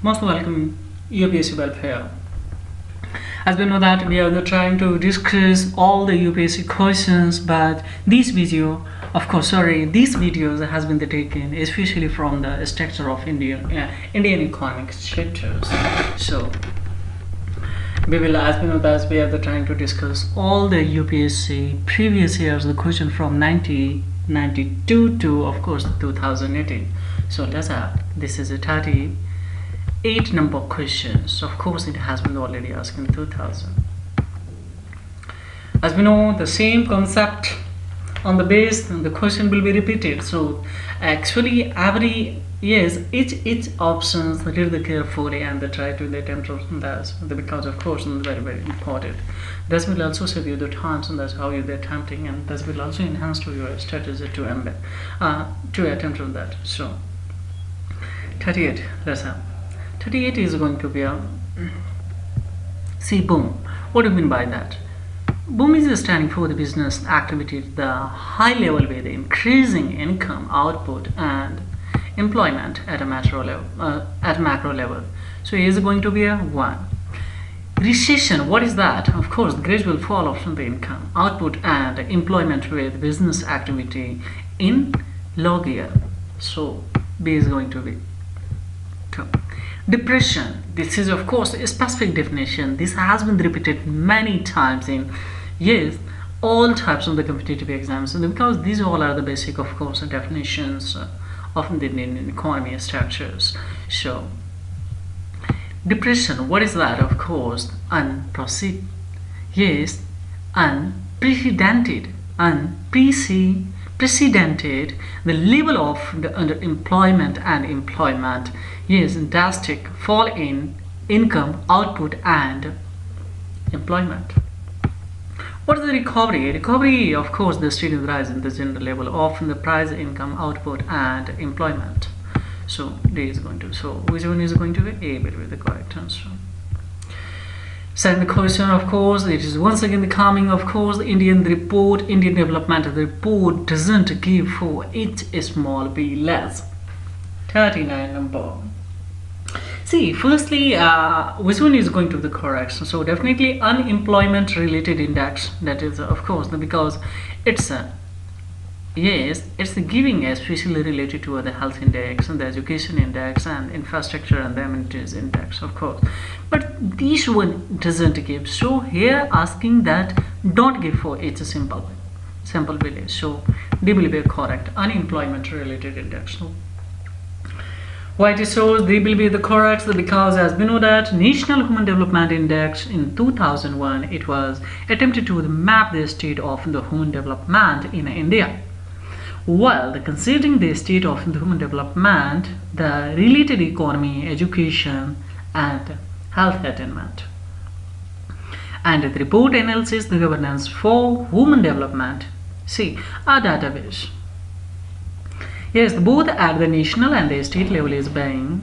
Most welcome, UPSC welfare. As we know that we are trying to discuss all the UPSC questions, but this videos has been taken especially from the structure of Indian economic structures. So we will, as we know that we are trying to discuss all the UPSC previous years, the question from 1992 to of course 2018. So let's have, this is a 38 number questions. Of course it has been already asked in 2000. As we know, the same concept on the base, and the question will be repeated. So actually every each options read carefully and try to attempt that, because of course it's very important. This will also save you the times, and that's how you're attempting, and this will also enhance to your strategy to attempt on that. So 38, let's have 38 is going to be a see boom. What do you mean by that? Boom is standing for the business activity at the high level with increasing income, output, and employment at a macro level. So it is going to be a 1. Recession, what is that? Of course, gradual fall of the income, output, and employment with business activity in low gear. So B is going to be 2. Depression, this is of course a specific definition. This has been repeated many times in all types of the competitive exams, and because these all are the basic of course definitions of the Indian economy structures. So depression, what is that? Of course unprecedented, the level of the underemployment and employment, drastic fall in income, output, and employment. What is the recovery? Recovery, of course, the steady rise in the general level of the price, income, output, and employment. So D is going to, so which one is going to be? A will be the correct answer. Second question, of course, it is once again the coming, of course, the Indian development report doesn't give for each small b less. 39 number. See, firstly, which one is going to be the correct? So definitely unemployment related index, that is of course because it's it's giving especially related to the health index and the education index and infrastructure and the amenities index, of course, but this one doesn't give. So here asking that don't give for each simple village. So D will be correct, unemployment related index. So why it is so? They will be the correct, because as we know that National Human Development Index in 2001, it was attempted to map the state of the human development in India. Well, considering the state of the human development, the related economy, education, and health attainment, and the report analysis the governance for human development. See, a database. Both at the national and the state level is being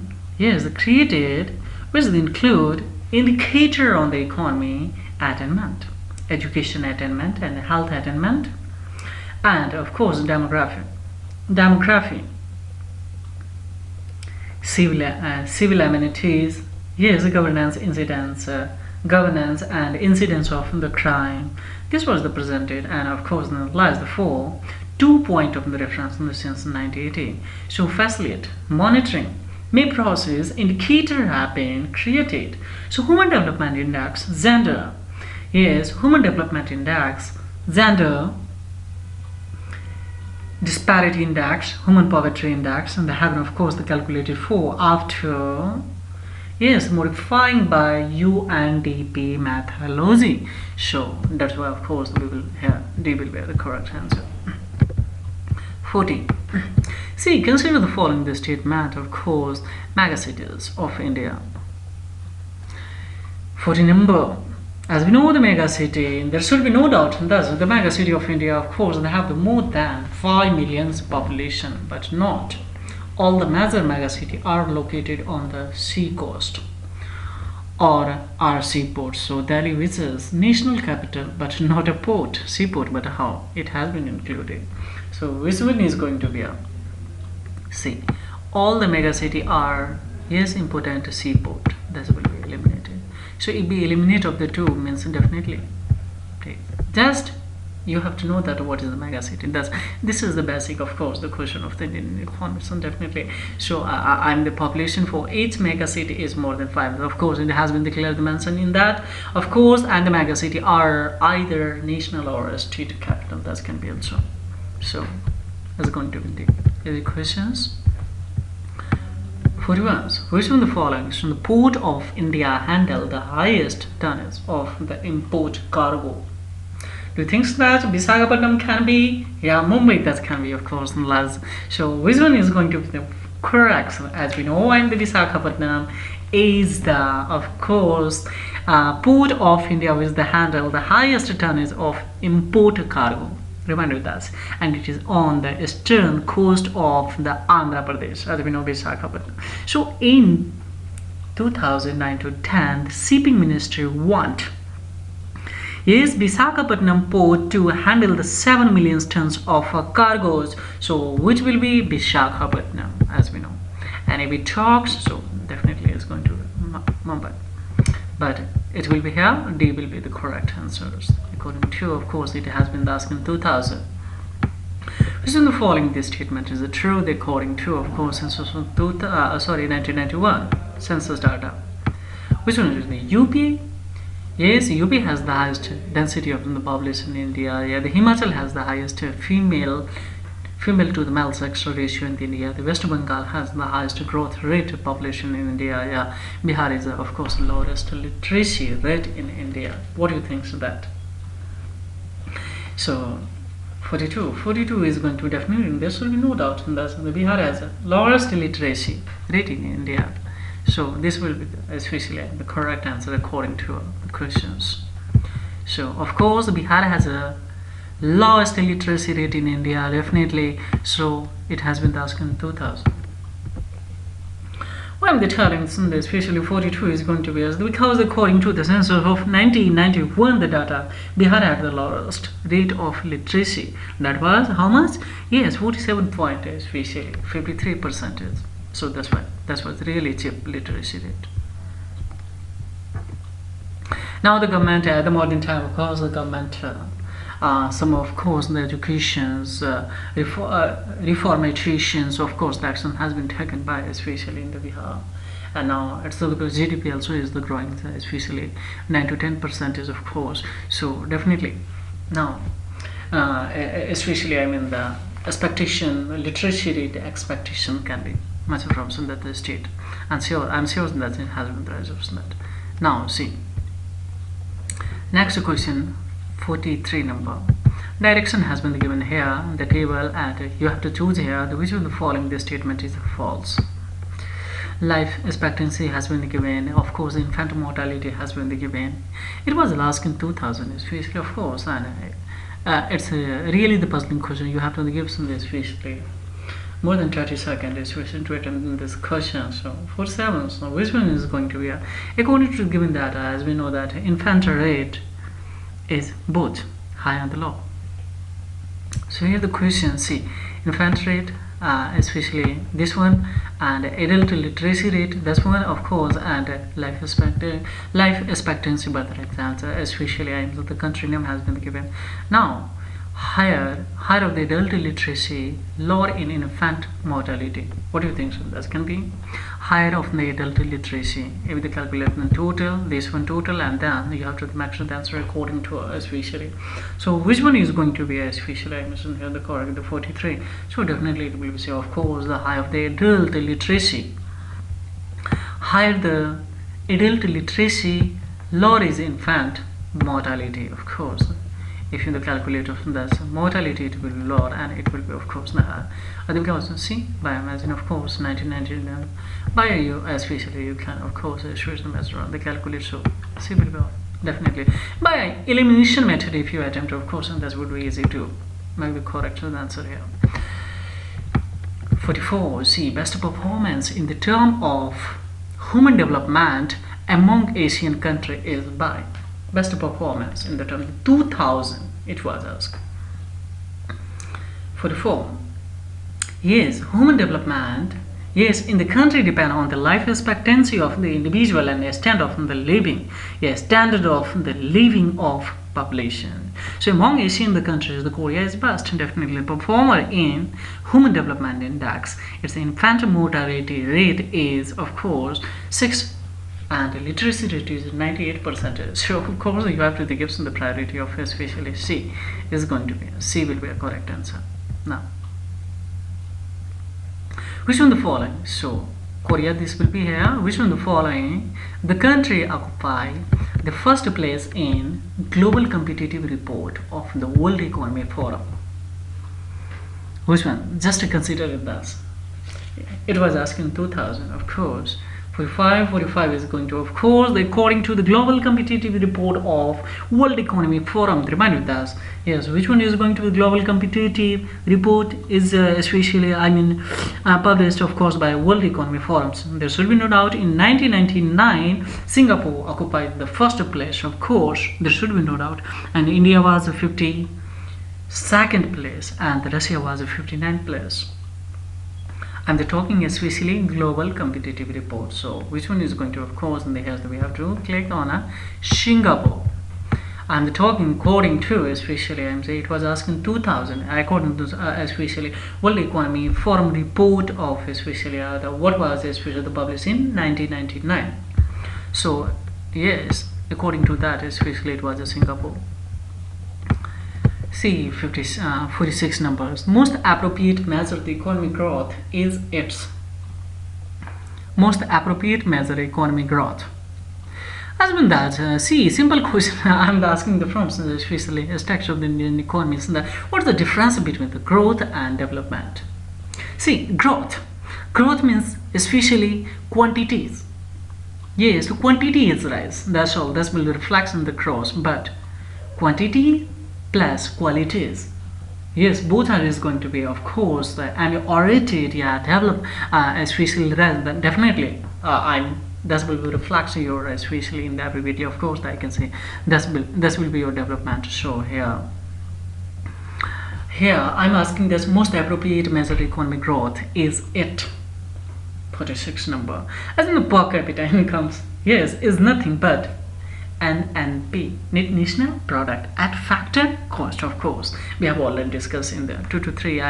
created, which include indicator on the economy attainment, education attainment, and health attainment, and of course demography, civil amenities, governance and incidence of the crime. This was the presented, and of course lies the 2 point of the reference since 1980. So facilitate monitoring may process indicator have been created. So human development index, gender, human development index, gender disparity index, human poverty index, and they have of course the calculated for after modifying by UNDP methodology. So that's why of course we will have D will be the correct answer. 40. See, consider the following the statement, of course, megacities of India. 40 number. As we know the megacity, there should be no doubt that the megacity of India, of course, they have the more than 5 million population, but not all the major megacities are located on the sea coast or are seaports. So Delhi, which is national capital but not a port, seaport, but how it has been included. So which one is going to be a C? All the megacity are Yes, important seaport. That will be eliminated. So if we eliminate of the two means definitely. Okay. Just you have to know that what is the mega city. This is the basic, of course, the question of the Indian economy. So definitely. So I'm the population for each mega city is more than 5. Of course, it has been declared mentioned in that. Of course, and the mega city are either national or a state capital. That can be also. So that's going to be the any questions. 41. Which one of the following from the port of India handle the highest tonnage of the import cargo? Do you think that Visakhapatnam can be? Yeah, Mumbai that can be, of course. So which one is going to be the correct? So as we know, and the Visakhapatnam is the, of course, port of India which the handle the highest tonnage of import cargo. Remember that, and it is on the eastern coast of the Andhra Pradesh, as we know, Visakhapatnam. So in 2009 to 10, the shipping ministry want Visakhapatnam port to handle the 7 million tons of cargoes. So which will be Visakhapatnam, as we know. And if it talks, so definitely it's going to be Mumbai. But it will be here. D will be the correct answers. According to, of course, it has been asked in 2000. Which in the following this statement is true? According to, of course, census from 1991 census data. Which one is the UP? Yes, UP has the highest density of the population in India. Yeah, the Himachal has the highest female to the male sex ratio in India. The West Bengal has the highest growth rate of population in India. Yeah, Bihar is of course the lowest literacy rate in India. What do you think of that? So 42 is going to definitely, there should be no doubt in that the Bihar has the lowest literacy rate in India. So this will be especially the correct answer according to the questions. So of course Bihar has a lowest literacy rate in India, definitely. So it has been asked in 2000. Why am I telling this? Especially 42 is going to be as because according to the census of 1991, the data Bihar had the lowest rate of literacy. That was how much? Yes, 47 point, especially 53%. So that's why that was really cheap literacy rate. Now the government at the modern time, of course, the government. Some of course the educations reformations, of course the action has been taken by especially in the Bihar, and now it's the GDP also is the growing, especially 9 to 10% is of course. So definitely now especially I mean the expectation literacy rate expectation can be much from that the state, and I'm sure that it has been the rise of that. Now see next question. 43 number. Direction has been given here in the table, and you have to choose here which of the following this statement is false. Life expectancy has been given, of course infant mortality has been given. It was asked in 2000 especially, of course, and it's really the puzzling question. You have to give some especially more than 30 seconds especially to attend this question. So 47, so which one is going to be according to given data, as we know that infant rate is both high and low. So here the question, see infant rate especially this one, and adult literacy rate this one, of course, and life expectancy birth rate answer, especially the country name has been given. Now higher of the adult literacy, lower in infant mortality. What do you think? So that can be higher of the adult literacy. If they calculate the total, this one total, and then you have to match the answer according to especially. So which one is going to be especially? I mentioned here the correct, the 43. So definitely it will be, of course, the high of the adult literacy. Higher the adult literacy, lower is infant mortality, of course. If you calculate of this mortality, it will be lower, and it will be of course higher. Because see, by imagine of course 1999 by you especially you can of course choose the measure on the calculator. So C will be definitely by elimination method if you attempt, of course, and that would be easy to make the correct answer here. 44. C, best performance in the term of human development among Asian countries is by best performance in the term 2000 it was asked. 44. Yes, human development Yes, in the country depend on the life expectancy of the individual and the standard of the living. Yes, standard of the living of population. So among Asian countries, the Korea is best, definitely performer in Human Development Index. Its infant mortality rate is of course 6 and the literacy rate is 98%. So of course you have to give some the priority of especially C is going to be C will be a correct answer. Now, which one the following? So Korea, this will be here. Which one the following? The country occupy the first place in Global Competitive Report of the World Economic Forum. Which one? Just to consider it thus. It was asked in 2000, of course. 45 is going to, of course, according to the Global Competitive Report of World Economic Forum. Remind you that. Yes, which one is going to be Global Competitive Report is especially, published, of course, by World Economic Forums. There should be no doubt. In 1999, Singapore occupied the first place, of course. There should be no doubt. And India was a 52nd place, and Russia was a 59th place. And they're talking especially Global Competitive Report. So which one is going to, of course, in the here we have to click on a Singapore. And talking according to especially it was asked in 2000 according to especially World Economy Forum report of especially what was especially the published in 1999. So yes, according to that especially it was a Singapore. See 46 numbers. Most appropriate measure of the economic growth is its most appropriate measure of economic growth. As been that, see, simple question I'm asking the from especially a structure of the Indian economy is that what's the difference between the growth and development? See, growth means especially quantities. Yes, the quantity is rise. That's all. That will reflect in the growth, but quantity plus qualities, yes, both are is going to be, of course, and oriented, yeah, develop especially then definitely that will be reflect your especially in the abbreviation, of course, I can say this will be your development. So here I'm asking this most appropriate measure of economic growth is it 46 number. As in the per capita incomes, yes, is nothing but NNP, net national product at factor cost. Of course, we have already discussed in the 2 to 3,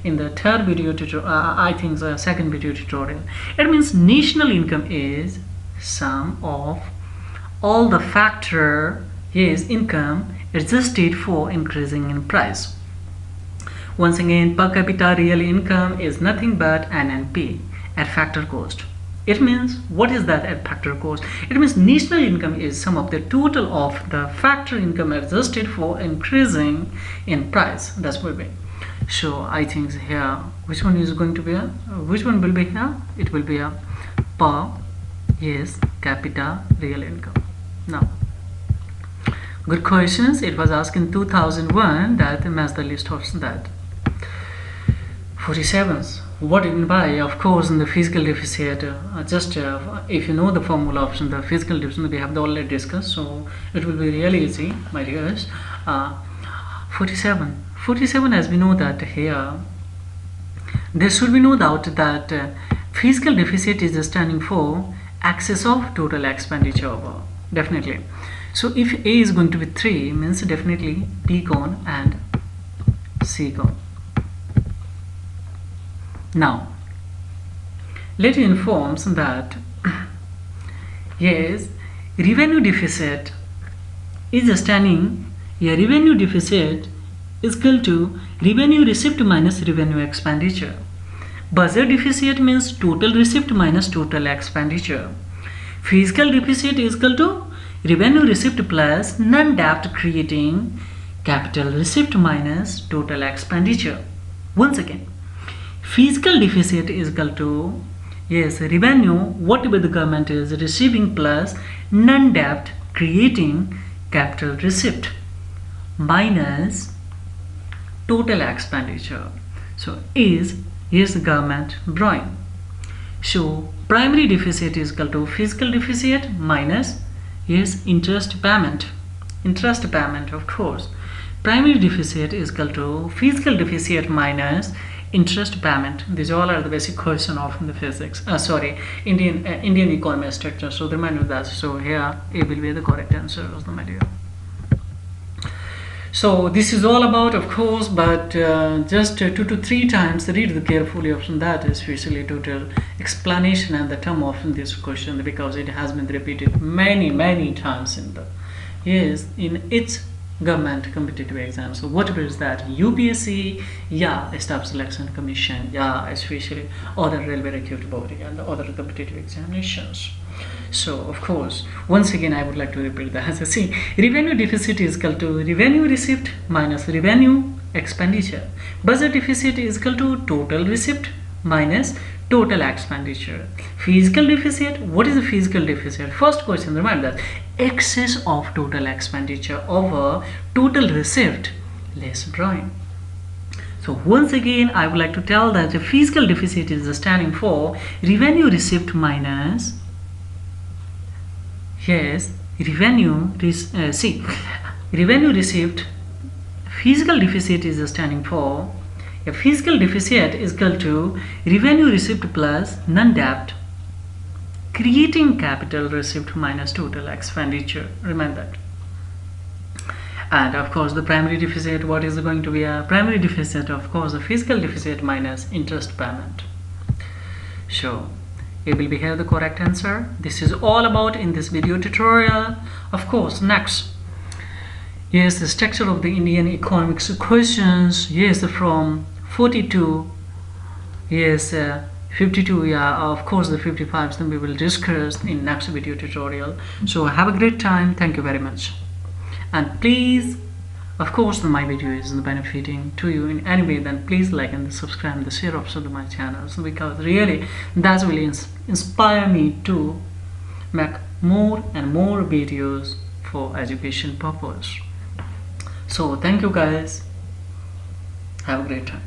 in the third video tutorial, I think the second video tutorial. It means national income is sum of all the factor, yes, income adjusted for increasing in price. Once again, per capita real income is nothing but NNP at factor cost. It means, what is that at factor cost? It means national income is sum of the total of the factor income adjusted for increasing in price. That's what we. So I think here, which one is going to be which one will be here? It will be a per, yes, capita real income. Now, good questions. It was asked in 2001 that match the list of that. 47. What do you mean by, of course, in the fiscal deficit? If you know the formula of the fiscal deficit, we have already discussed, so it will be really easy, my dears. 47, as we know that here, there should be no doubt that fiscal deficit is standing for excess of total expenditure, definitely. So if A is going to be 3, means definitely B gone and C gone. Now, let you inform that yes, revenue deficit is standing. Revenue deficit is equal to revenue receipt minus revenue expenditure. Budget deficit means total receipt minus total expenditure. Fiscal deficit is equal to revenue receipt plus non-debt creating capital receipt minus total expenditure. Once again, fiscal deficit is equal to, yes, revenue whatever the government is receiving plus non-debt creating capital receipt minus total expenditure. So is, yes, government borrowing. So primary deficit is equal to fiscal deficit minus, yes, interest payment, of course. Primary deficit is equal to fiscal deficit minus interest payment. These all are the basic question of the physics. Indian economy structure. So remind you that. So here A will be the correct answer of the material. So this is all about, of course, but just 2 to 3 times read carefully option, that is especially total explanation and the term of this question, because it has been repeated many times in its government competitive exam. So whatever is that, UPSC, Staff Selection Commission, especially other railway recruit body and other competitive examinations. So of course, once again I would like to repeat that. See, revenue deficit is equal to revenue receipt minus revenue expenditure. Budget deficit is equal to total receipt minus total expenditure. Fiscal deficit, what is the fiscal deficit? First question, remember that excess of total expenditure over total receipt less drawing. So once again I would like to tell that the fiscal deficit is standing for revenue receipt minus revenue receipt. Fiscal deficit is standing for a fiscal deficit is equal to revenue receipt plus non-debt, creating capital receipt minus total expenditure. Remember that. And of course the primary deficit, what is going to be a primary deficit? Of course the fiscal deficit minus interest payment. So it will be here the correct answer. This is all about in this video tutorial. Of course, next, the structure of the Indian economics questions, from 42, 52, of course the 55s, then we will discuss in next video tutorial. So have a great time. Thank you very much. And please, of course, my video is benefiting to you in any way, then please like and subscribe and share also to my channels, because really that will inspire me to make more and more videos for education purpose. So thank you guys. Have a great time.